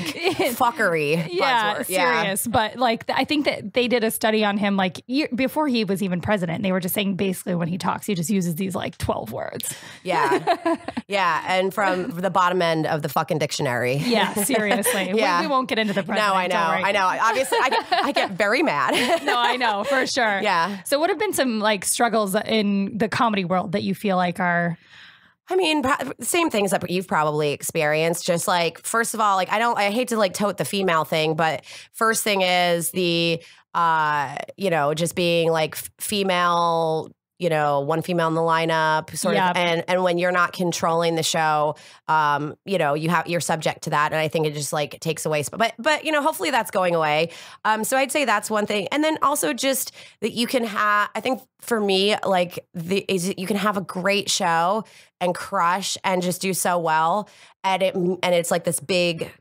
fuckery.
Yeah,
buzzword.
serious. But like, I think that they did a study on him like before he was even president. They were just saying basically when he talks, he just uses these like 12 words.
Yeah, yeah, and from the bottom end of the fucking dictionary.
Yeah, seriously. We won't get into the president.
No, I know. Obviously, I get very mad.
No, I know for sure.
Yeah.
So, what have been some like struggles in the comedy world that you feel like are?
I mean, same things that you've probably experienced. Just like, first of all, like I hate to like tote the female thing, but first thing is the, just being like female, one female in the lineup sort of. And when you're not controlling the show, you're subject to that. And I think it just like takes away, but hopefully that's going away. So I'd say that's one thing. And then also just that you can have, I think for me, like you can have a great show and crush and just do so well, and it's like this big,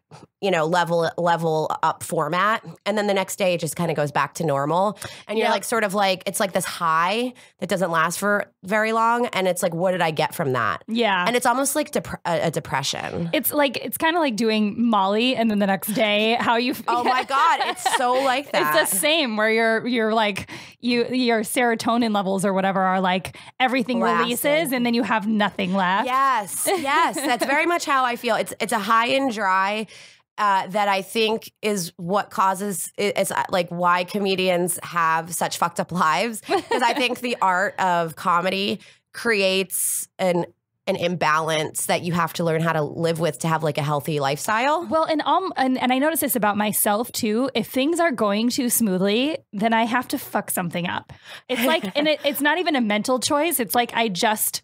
level up format, and then the next day it just kind of goes back to normal, and you're like sort of like it's like this high that doesn't last for very long, and it's like, what did I get from that?
Yeah,
and it's almost like a depression.
It's kind of like doing Molly, and then the next day how you.
Oh my God, it's so like that.
It's the same where you're like your serotonin levels or whatever are like everything releases, and then you have nothing left.
Yes, that's very much how I feel. It's a high and dry. That I think is what causes it's like why comedians have such fucked up lives, because I think the art of comedy creates an imbalance that you have to learn how to live with to have like a healthy lifestyle.
Well, and I notice this about myself too. If things are going too smoothly, then I have to fuck something up. It's like, and it's not even a mental choice. It's like I just,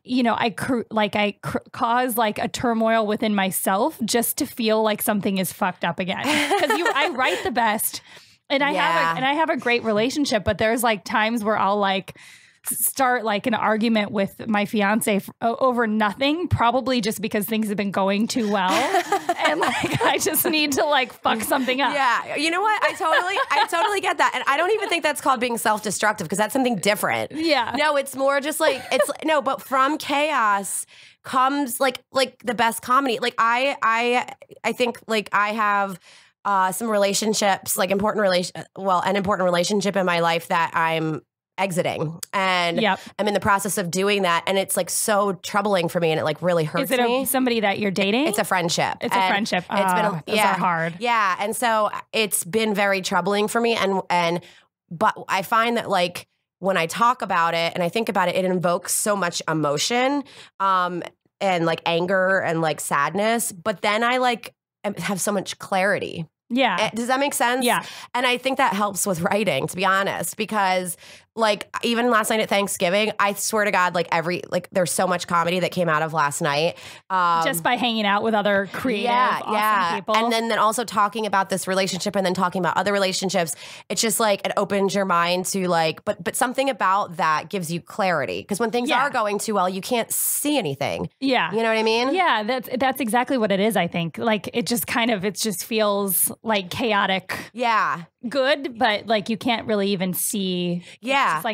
I cause like a turmoil within myself just to feel like something is fucked up again. Because I write the best, and I have a great relationship, but there's like times where I'll like start like an argument with my fiance over nothing, probably just because things have been going too well, and like I just need to like fuck something up.
Yeah, you know what? I totally get that, and I don't even think that's called being self-destructive, because that's something different.
Yeah,
no, it's more just like but from chaos comes like the best comedy. Like I think like I have some relationships, like an important relationship in my life that I'm exiting, and I'm in the process of doing that, and it's like so troubling for me, and it like really hurts me.
Is it somebody that you're dating?
It's a friendship.
It's a friendship. It's been those are hard.
Yeah, and so it's been very troubling for me, but I find that like when I talk about it and I think about it, it invokes so much emotion, and like anger and like sadness, but then I like have so much clarity.
Yeah.
Does that make sense?
Yeah.
And I think that helps with writing, to be honest, because like even last night at Thanksgiving, I swear to God, like there's so much comedy that came out of last night.
Just by hanging out with other creative, awesome people.
And then also talking about this relationship and then talking about other relationships. It's just like, it opens your mind to like, but something about that gives you clarity. Because when things are going too well, you can't see anything. Yeah. You know what I mean?
Yeah, that's exactly what it is, I think. Like it just feels like chaotic.
Yeah.
Good, but like you can't really even see.
Yeah.
It's just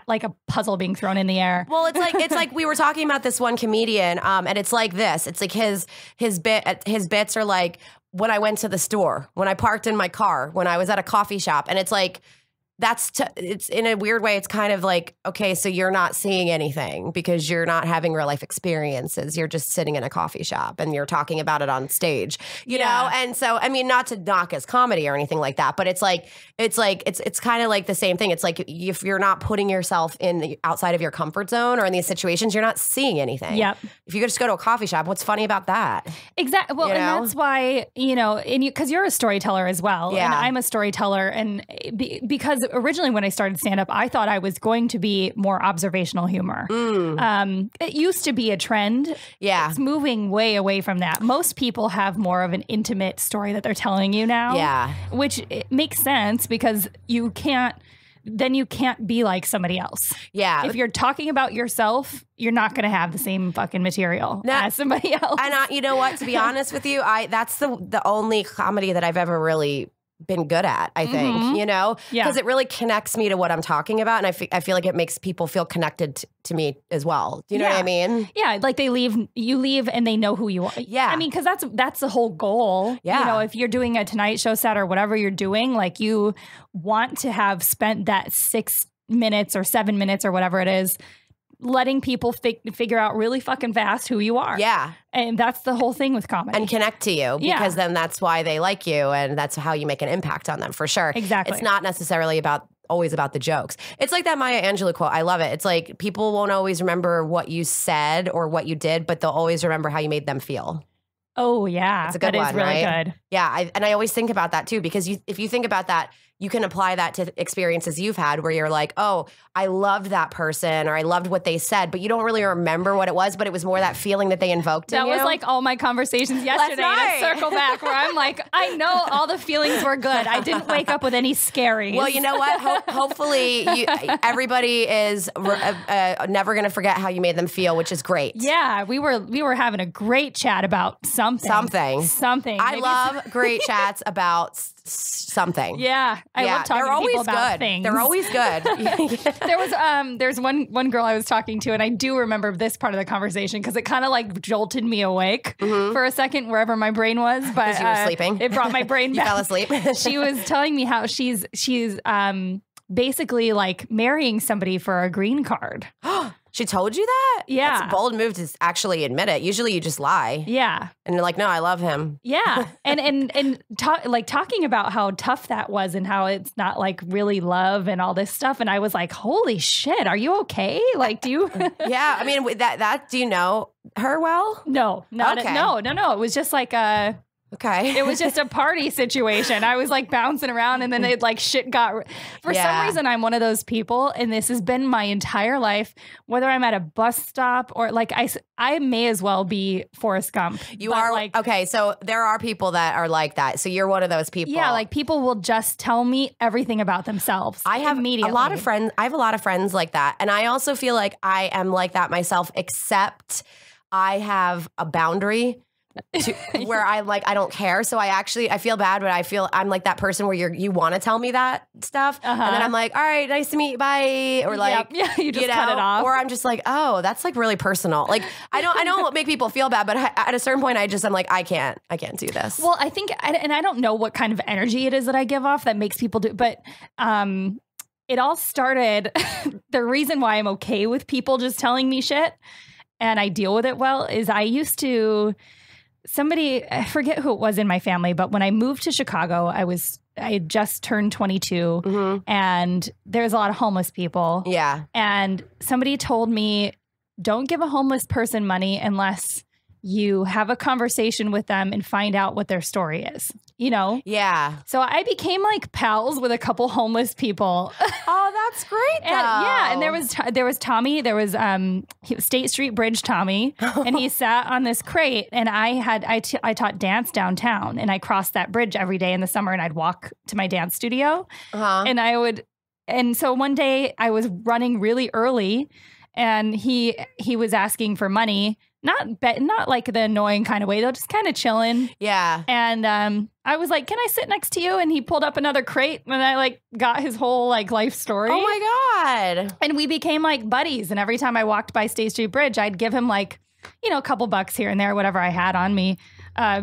like a puzzle being thrown in the air.
Well, it's like we were talking about this one comedian, and it's like this. It's like his bits are like when I went to the store, when I parked in my car, when I was at a coffee shop, and it's like it's in a weird way. It's kind of like, okay, so you're not seeing anything because you're not having real life experiences. You're just sitting in a coffee shop and you're talking about it on stage, you know? And so, I mean, not to knock his comedy or anything like that, but it's kind of like the same thing. It's like if you're not putting yourself outside of your comfort zone or in these situations, you're not seeing anything.
Yep.
If you could just go to a coffee shop, what's funny about that?
Exactly. Well, and that's why, because you're a storyteller as well. Yeah. And I'm a storyteller. And because originally when I started stand-up, I thought I was going to be more observational humor. It used to be a trend. Yeah. It's moving way away from that. Most people have more of an intimate story that they're telling you now. Yeah. Which makes sense because you can't be like somebody else. Yeah. If you're talking about yourself, you're not going to have the same fucking material as somebody else.
And you know what? To be honest with you, that's the only comedy that I've ever really been good at, I think, because it really connects me to what I'm talking about. And I feel like it makes people feel connected to me as well. Do you know what I mean?
Yeah. Like you leave and they know who you are. Yeah. I mean, because that's the whole goal. Yeah. If you're doing a Tonight Show set or whatever you're doing, like you want to have spent that 6 minutes or 7 minutes or whatever it is, letting people figure out really fucking fast who you are. Yeah. And that's the whole thing with comedy.
And connect to you because then that's why they like you and that's how you make an impact on them for sure.
Exactly.
It's not necessarily always about the jokes. It's like that Maya Angelou quote. I love it. It's like people won't always remember what you said or what you did, but they'll always remember how you made them feel.
Oh, yeah.
It's a good one,
That is really good.
Yeah. I always think about that too, because if you think about that, you can apply that to experiences you've had where you're like, oh, I loved that person or I loved what they said, but you don't really remember what it was, but it was more that feeling that they invoked in you.
That was like all my conversations yesterday to circle back where I'm like, I know all the feelings were good. I didn't wake up with any scaries.
Well, you know what? Hopefully everybody is never going to forget how you made them feel, which is great.
Yeah, we were having a great chat about something.
I love great chats about something.
Yeah, I love talking to people about things.
They're always good.
There's one girl I was talking to, and I do remember this part of the conversation because it kind of like jolted me awake for a second wherever my brain was. But
you were sleeping.
It brought my brain back.
You fell asleep.
She was telling me how she's basically like marrying somebody for a green card.
She told you that?
Yeah.
That's a bold move to actually admit it. Usually you just lie.
Yeah.
And you're like, no, I love him.
Yeah. And talking about how tough that was and how it's not like really love and all this stuff. And I was like, holy shit, are you okay? Like, do you?
Yeah. I mean, do you know her well?
No, no. It was just like
okay.
It was just a party situation. I was like bouncing around and then it like shit got... For some reason, I'm one of those people, and this has been my entire life, whether I'm at a bus stop or like I may as well be Forrest Gump.
You are like... Okay, so there are people that are like that. So you're one of those people.
Yeah, like people will just tell me everything about themselves.
I have
immediately.
a lot of friends. I have a lot of friends like that. And I also feel like I am like that myself, except I have a boundary where I don't care. So I feel bad, but I'm like that person where you want to tell me that stuff. And then I'm like, all right, nice to meet you. Bye. Or like,
you just cut it off.
Or I'm just like, oh, that's like really personal. Like I don't make people feel bad, but at a certain point I'm like, I can't do this.
Well, I think, and I don't know what kind of energy it is that I give off that makes people do, but, it all started, the reason why I'm okay with people just telling me shit and I deal with it well is I used to, I forget who it was in my family, but when I moved to Chicago, I had just turned 22 and there's a lot of homeless people.
Yeah.
And somebody told me, don't give a homeless person money unless you have a conversation with them and find out what their story is, you know?
Yeah.
So I became like pals with a couple homeless people.
Oh, that's great though.
And there was Tommy, there was State Street Bridge Tommy, and he sat on this crate, and I taught dance downtown, and I crossed that bridge every day in the summer, and I'd walk to my dance studio, and so one day I was running really early, and he was asking for money. Not like the annoying kind of way, though, just kind of chilling.
Yeah.
And I was like, can I sit next to you? And he pulled up another crate and I like got his whole like life story.
Oh my God.
And we became like buddies. And every time I walked by State Street Bridge, I'd give him like, a couple bucks here and there, whatever I had on me.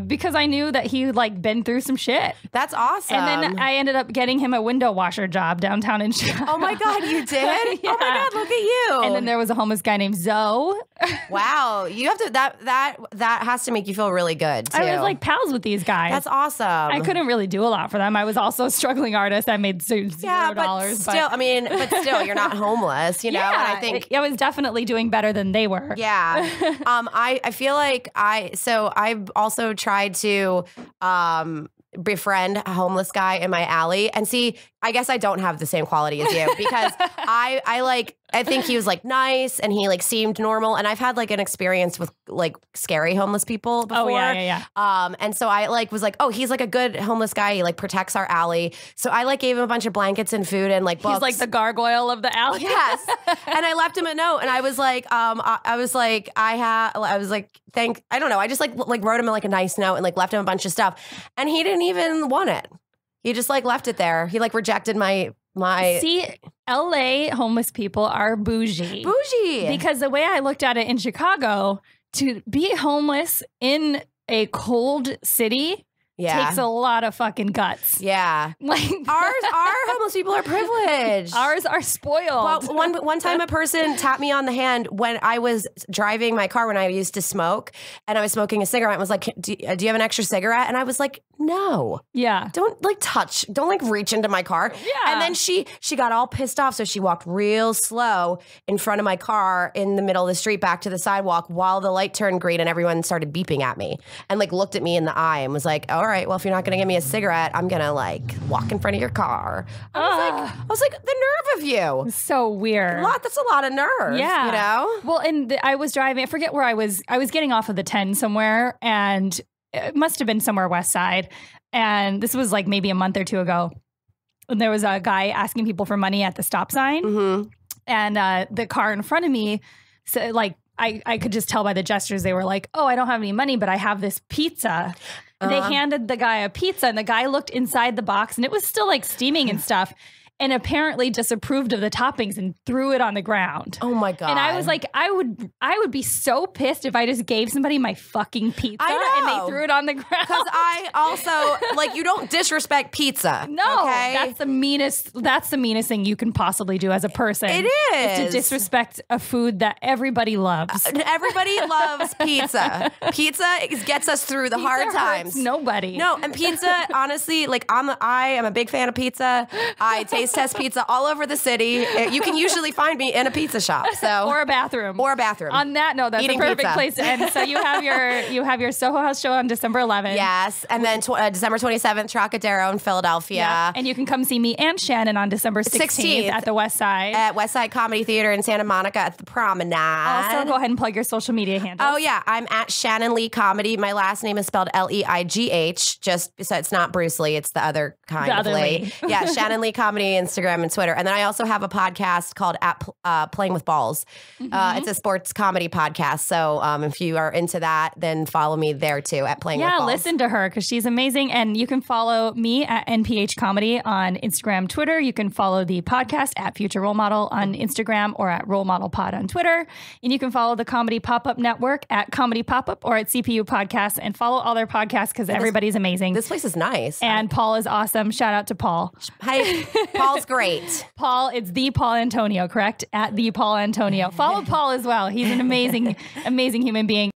Because I knew that he like been through some shit.
That's awesome.
And then I ended up getting him a window washer job downtown in Chicago.
Oh my God, you did?
Yeah.
Oh my God, look at you.
And then there was a homeless guy named Zoe.
Wow. You have to, that has to make you feel really good too.
I was like pals with these guys.
That's awesome.
I couldn't really do a lot for them. I was also a struggling artist. I made $0.
But still, you're not homeless, you know?
Yeah,
and I think
I was definitely doing better than they were.
Yeah. I feel like I've also tried to befriend a homeless guy in my alley and see, I guess I don't have the same quality as you because I think he was like nice and he like seemed normal. And I've had like an experience with like scary homeless people before.
Oh yeah.
And so I like was like, oh, he's like a good homeless guy. He like protects our alley. So I like gave him a bunch of blankets and food and like books.
He's like the gargoyle of the alley.
Yes. And I left him a note and I was like, I don't know. I just like wrote him like a nice note and like left him a bunch of stuff. And he didn't even want it. He just like left it there. He like rejected my.
See, LA homeless people are bougie. Because the way I looked at it in Chicago, to be homeless in a cold city takes a lot of fucking guts.
Yeah. Like our homeless people are privileged.
Ours are spoiled.
Well, one time a person tapped me on the hand when I was driving my car when I used to smoke and I was smoking a cigarette and was like, do you have an extra cigarette? And I was like, no.
Yeah.
Don't like touch. Don't like reach into my car.
Yeah.
And then she got all pissed off. So she walked real slow in front of my car in the middle of the street back to the sidewalk while the light turned green and everyone started beeping at me and like looked at me in the eye and was like, all right, well, if you're not going to give me a cigarette, I'm going to like walk in front of your car. I was like, the nerve of you.
So weird.
That's a lot of nerve.
Yeah.
You know?
Well, and I was driving, I forget where I was getting off of the 10 somewhere, and it must have been somewhere west side. And this was like maybe a month or two ago. And there was a guy asking people for money at the stop sign.
Mm-hmm.
And the car in front of me, so like I could just tell by the gestures, they were like, oh, I don't have any money, but I have this pizza. They handed the guy a pizza, and the guy looked inside the box, and it was still like steaming and stuff. And apparently disapproved of the toppings and threw it on the ground.
Oh my God.
And I was like, I would be so pissed if I just gave somebody my fucking pizza and they threw it on the ground.
Because I also, like, you don't disrespect pizza.
No,
okay?
that's the meanest thing you can possibly do as a person.
It is.
To disrespect a food that everybody loves.
Everybody loves pizza. Pizza gets us through the hard times.
Nobody.
No, and pizza, honestly, like I am a big fan of pizza. I taste test pizza all over the city. You can usually find me in a pizza shop, so
or a bathroom.
On
that note, that's
eating
a perfect
pizza.
place to end. So you have your Soho House show on December 11th.
Yes, and then December 27th, Trocadero in Philadelphia.
Yeah. And you can come see me and Shannon on December 16th at the West Side.
At West Side Comedy Theater in Santa Monica at the Promenade.
Also, go ahead and plug your social media handles.
Oh yeah, I'm at Shannon Leigh Comedy. My last name is spelled Leigh, just so it's not Bruce Lee, it's the other kind of Leigh. Yeah, Shannon Leigh Comedy, Instagram and Twitter. And then I also have a podcast called Playing with Balls.
Mm-hmm.
It's a sports comedy podcast. So if you are into that, then follow me there too at Playing with Balls.
Yeah, listen to her because she's amazing. And you can follow me at NPH Comedy on Instagram, Twitter. You can follow the podcast at Future Role Model on Instagram or at Role Model Pod on Twitter. And you can follow the Comedy Pop-Up Network at Comedy Pop-Up or at CPU Podcasts, and follow all their podcasts because everybody's amazing.
This place is nice.
And Paul is awesome. Shout out to Paul.
Hi, Paul's great.
Paul, it's the Paul Antonio, correct? At the Paul Antonio. Follow Paul as well. He's an amazing, amazing human being.